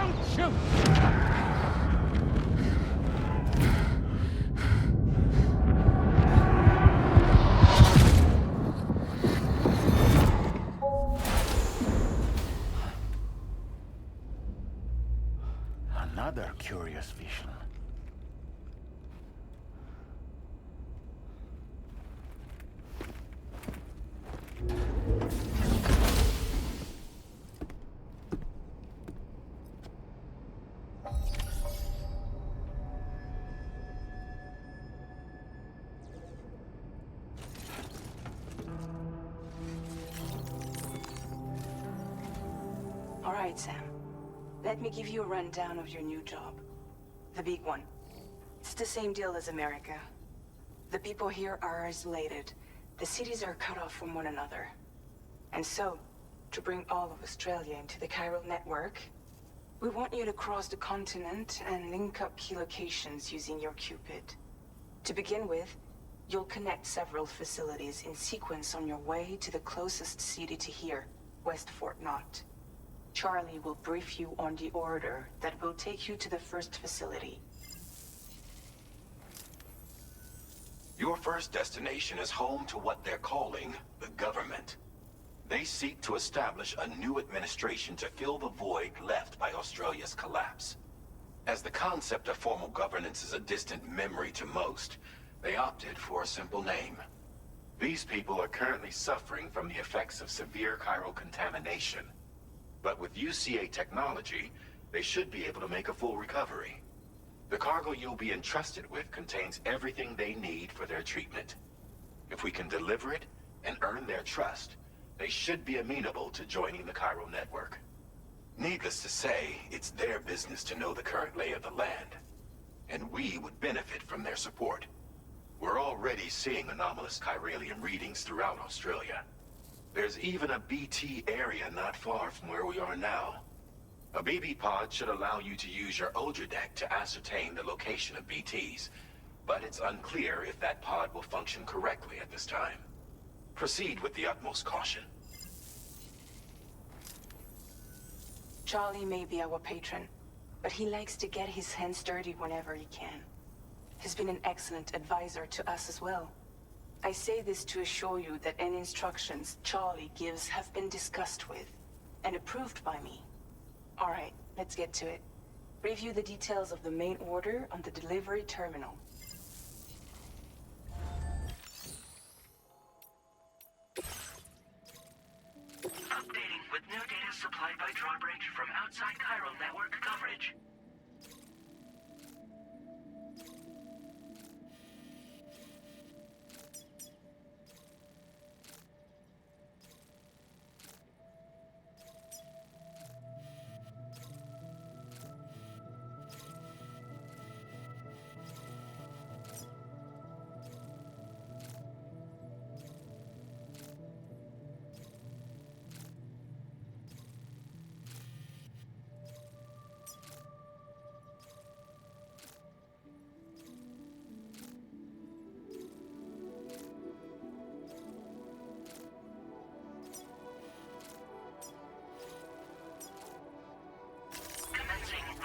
Don't shoot! Another curious vision. All right, Sam. Let me give you a rundown of your new job. The big one. It's the same deal as America. The people here are isolated. The cities are cut off from one another. And so, to bring all of Australia into the Chiral network, we want you to cross the continent and link up key locations using your Cupid. To begin with, you'll connect several facilities in sequence on your way to the closest city to here, West Fort Knott. Charlie will brief you on the order that will take you to the first facility. Your first destination is home to what they're calling the government. They seek to establish a new administration to fill the void left by Australia's collapse. As the concept of formal governance is a distant memory to most, they opted for a simple name. These people are currently suffering from the effects of severe chiral contamination. But with UCA technology, they should be able to make a full recovery. The cargo you'll be entrusted with contains everything they need for their treatment. If we can deliver it and earn their trust, they should be amenable to joining the chiral network. Needless to say, it's their business to know the current lay of the land, and we would benefit from their support. We're already seeing anomalous chiralium readings throughout Australia. There's even a BT area not far from where we are now. A BB pod should allow you to use your Logitech to ascertain the location of BTs, but it's unclear if that pod will function correctly at this time. Proceed with the utmost caution. Charlie may be our patron, but he likes to get his hands dirty whenever he can. He's been an excellent advisor to us as well. I say this to assure you that any instructions Charlie gives have been discussed with and approved by me. All right, let's get to it. Review the details of the main order on the delivery terminal. Updating with new data supplied by drawbridge from outside chiral network coverage.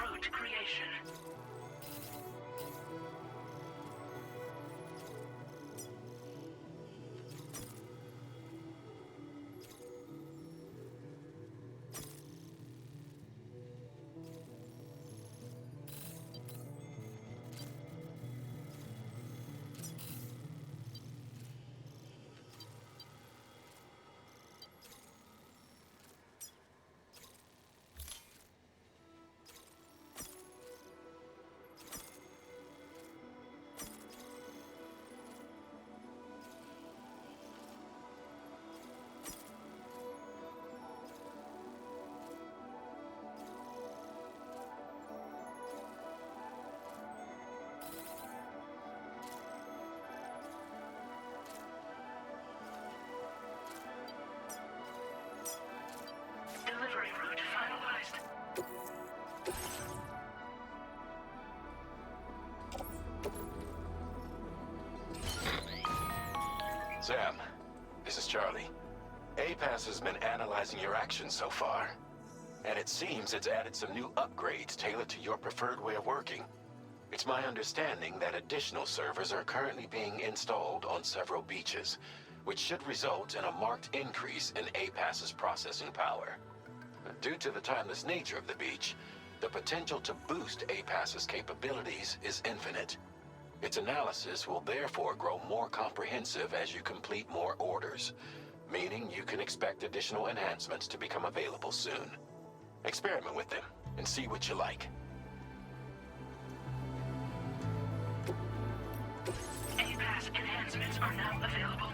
Route creation. Delivery route finalized. Sam, this is Charlie. APAS has been analyzing your actions so far. And it seems it's added some new upgrades tailored to your preferred way of working. It's my understanding that additional servers are currently being installed on several beaches, which should result in a marked increase in A-Pass's processing power. Due to the timeless nature of the beach, the potential to boost A-Pass's capabilities is infinite. Its analysis will therefore grow more comprehensive as you complete more orders, meaning you can expect additional enhancements to become available soon. Experiment with them and see what you like. A-Pass enhancements are now available.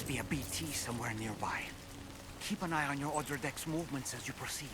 Be a BT somewhere nearby. Keep an eye on your other deck's movements as you proceed.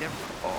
Careful.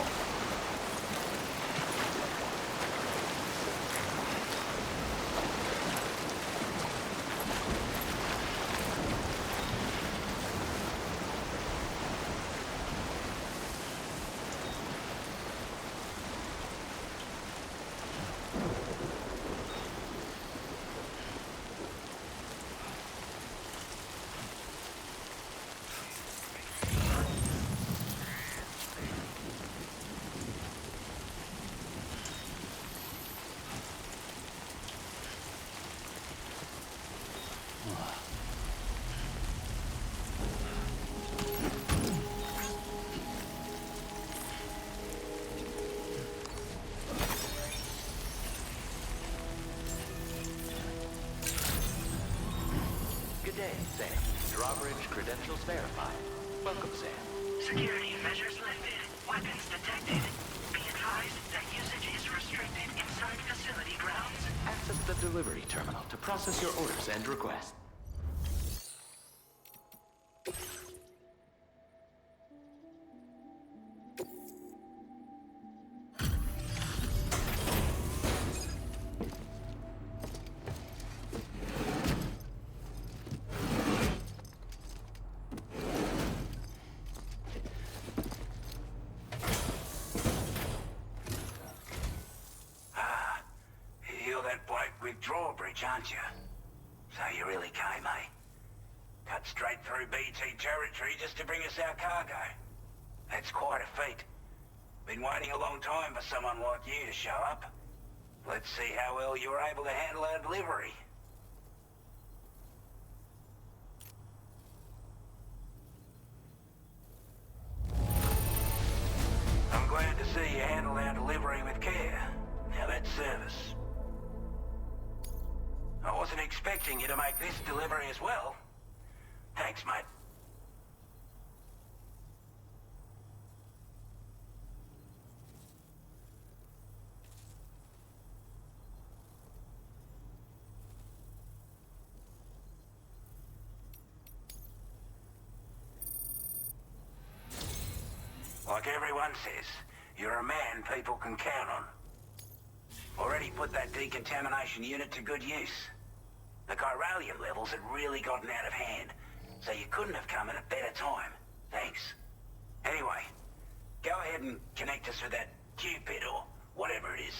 Good day, Sam. Drawbridge credentials verified. Welcome, Sam. Security measures lifted. Weapons detected. Be advised that usage is restricted inside facility grounds. Access the delivery terminal to process your orders and requests. Drawbridge, aren't you? So you really came, eh? Cut straight through BT territory just to bring us our cargo. That's quite a feat. Been waiting a long time for someone like you to show up. Let's see how well you were able to handle our delivery. I'm glad to see you handled our delivery with care. Now that's service. I wasn't expecting you to make this delivery as well. Thanks, mate. Like everyone says, you're a man people can count on. Already put that decontamination unit to good use. The chiralium levels had really gotten out of hand, so you couldn't have come at a better time. Thanks. Anyway, go ahead and connect us with that Cupid or whatever it is.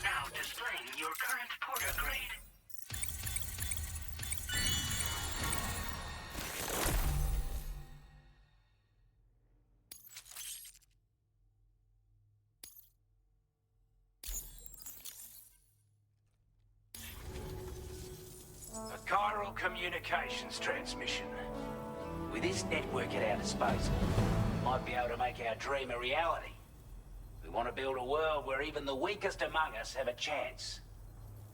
Now displaying your current porter grade. A chiral communications transmission. With this network at our disposal, we might be able to make our dream a reality. We want to build a world where even the weakest among us have a chance.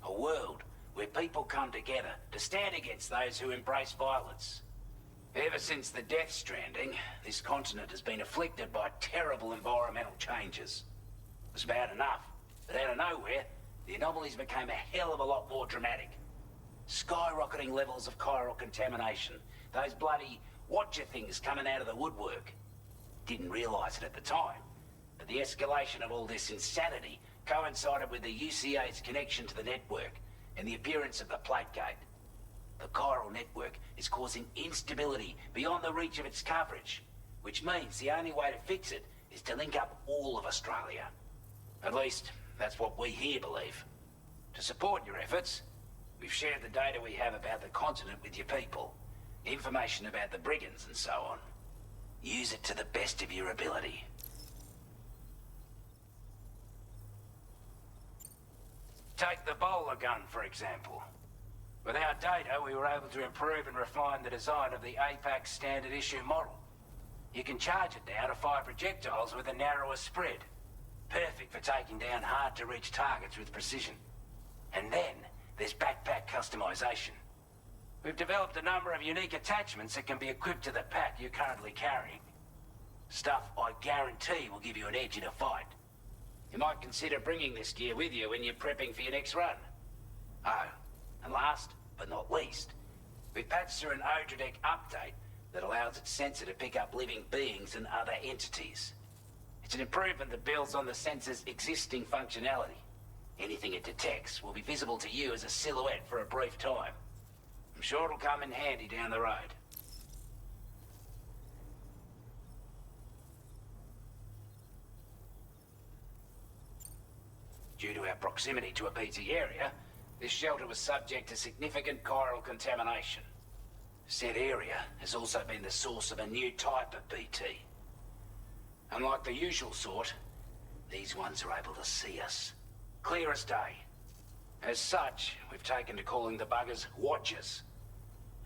A world where people come together to stand against those who embrace violence. Ever since the death stranding, this continent has been afflicted by terrible environmental changes. It was bad enough, but out of nowhere, the anomalies became a hell of a lot more dramatic. Skyrocketing levels of chiral contamination. Those bloody watcher things coming out of the woodwork. Didn't realize it at the time, but the escalation of all this insanity coincided with the UCA's connection to the network and the appearance of the plate gate. The chiral network is causing instability beyond the reach of its coverage, which means the only way to fix it is to link up all of Australia. At least, that's what we here believe. To support your efforts, we've shared the data we have about the continent with your people, information about the brigands and so on. Use it to the best of your ability. Take the bowler gun, for example. With our data, we were able to improve and refine the design of the APAC standard issue model. You can charge it now to fire projectiles with a narrower spread. Perfect for taking down hard-to-reach targets with precision. And then, there's backpack customization. We've developed a number of unique attachments that can be equipped to the pack you're currently carrying. Stuff I guarantee will give you an edge in a fight. You might consider bringing this gear with you when you're prepping for your next run. Oh, and last but not least, we've patched through an Logitech update that allows its sensor to pick up living beings and other entities. It's an improvement that builds on the sensor's existing functionality. Anything it detects will be visible to you as a silhouette for a brief time. I'm sure it'll come in handy down the road. Due to our proximity to a BT area, this shelter was subject to significant chiral contamination. Said area has also been the source of a new type of BT. Unlike the usual sort, these ones are able to see us. Clear as day. As such, we've taken to calling the buggers Watchers.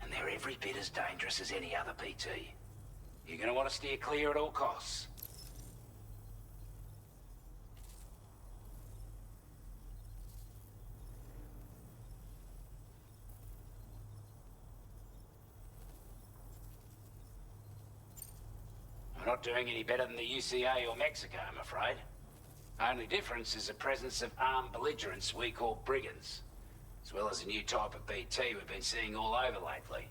And they're every bit as dangerous as any other BT. You're gonna want to steer clear at all costs. We're not doing any better than the UCA or Mexico, I'm afraid. Only difference is the presence of armed belligerents we call brigands, as well as a new type of BT we've been seeing all over lately.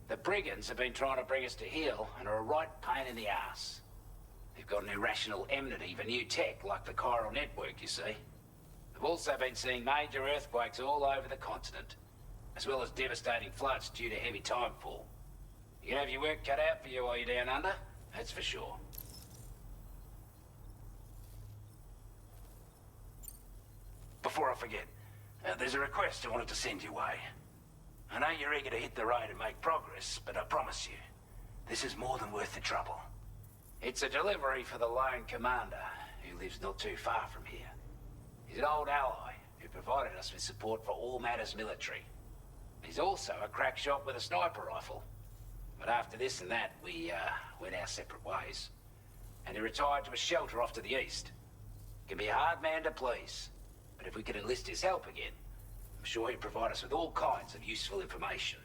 The brigands have been trying to bring us to heel and are a right pain in the ass. They've got an irrational enmity for new tech like the chiral network, you see. They've also been seeing major earthquakes all over the continent, as well as devastating floods due to heavy timefall. You can have your work cut out for you while you're down under, that's for sure. Before I forget, there's a request I wanted to send your way. I know you're eager to hit the road and make progress, but I promise you, this is more than worth the trouble. It's a delivery for the lone commander, who lives not too far from here. He's an old ally who provided us with support for all matters military. He's also a crack shot with a sniper rifle. But after this and that, we went our separate ways. And he retired to a shelter off to the east. Can be a hard man to please. But if we could enlist his help again, I'm sure he'd provide us with all kinds of useful information.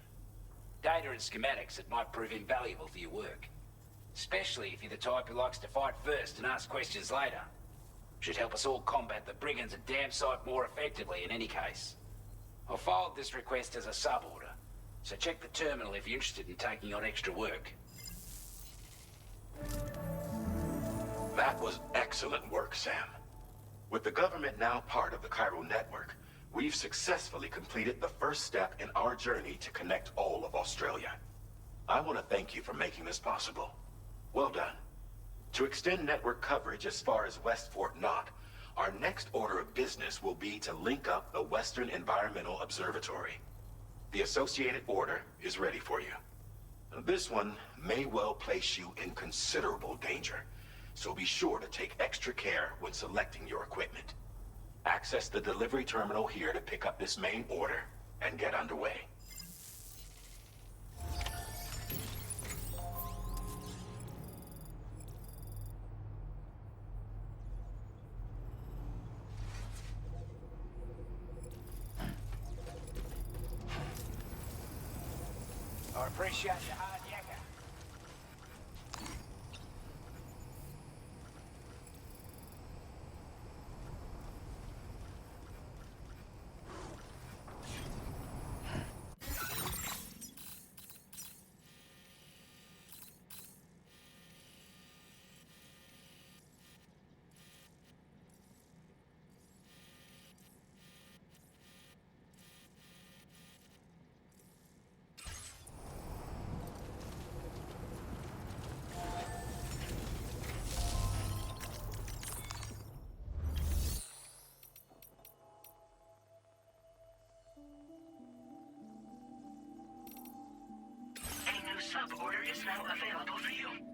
Data and schematics that might prove invaluable for your work. Especially if you're the type who likes to fight first and ask questions later. Should help us all combat the brigands a damn sight more effectively in any case. I'll filed this request as a sub-order, so check the terminal if you're interested in taking on extra work. That was excellent work, Sam. With the government now part of the chiral network, we've successfully completed the first step in our journey to connect all of Australia. I want to thank you for making this possible. Well done. To extend network coverage as far as West Fort Knott, our next order of business will be to link up the Western Environmental Observatory. The associated order is ready for you. This one may well place you in considerable danger, so be sure to take extra care when selecting your equipment. Access the delivery terminal here to pick up this main order and get underway. I appreciate your hard yakka. sub order is now available for you.